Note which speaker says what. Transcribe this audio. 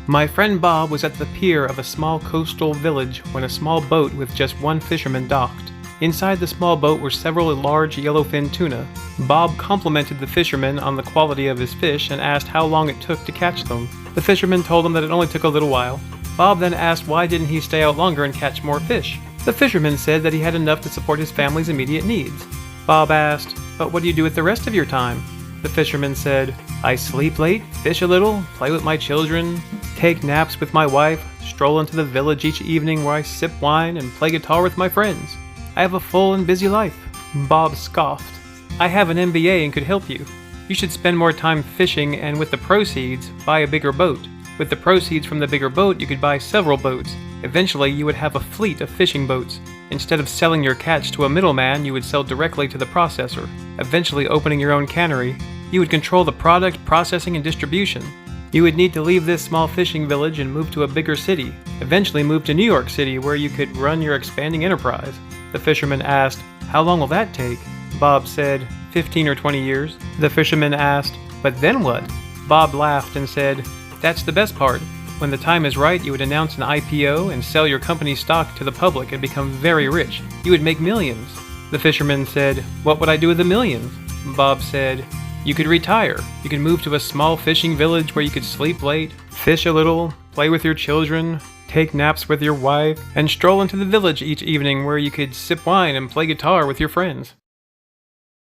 Speaker 1: My friend Bob was at the pier of a small coastal village when a small boat with just one fisherman docked. Inside the small boat were several large yellowfin tuna. Bob complimented the fisherman on the quality of his fish and asked how long it took to catch them. The fisherman told him that it only took a little while. Bob then asked why didn't he stay out longer and catch more fish. The fisherman said that he had enough to support his family's immediate needs. Bob asked, "But what do you do with the rest of your time?" The fisherman said, "I sleep late, fish a little, play with my children, take naps with my wife, stroll into the village each evening where I sip wine and play guitar with my friends. I have a full and busy life." Bob scoffed. "I have an MBA and could help you. You should spend more time fishing and with the proceeds, buy a bigger boat. With the proceeds from the bigger boat, you could buy several boats. Eventually, you would have a fleet of fishing boats. Instead of selling your catch to a middleman, you would sell directly to the processor. Eventually opening your own cannery, you would control the product, processing, and distribution. You would need to leave this small fishing village and move to a bigger city. Eventually move to New York City where you could run your expanding enterprise." The fisherman asked, "How long will that take?" Bob said, 15 or 20 years. The fisherman asked, "But then what?" Bob laughed and said, "That's the best part. When the time is right, you would announce an IPO and sell your company's stock to the public and become very rich. You would make millions." The fisherman said, "What would I do with the millions?" Bob said, "You could retire. You could move to a small fishing village where you could sleep late, fish a little, play with your children, take naps with your wife, and stroll into the village each evening where you could sip wine and play guitar with your friends."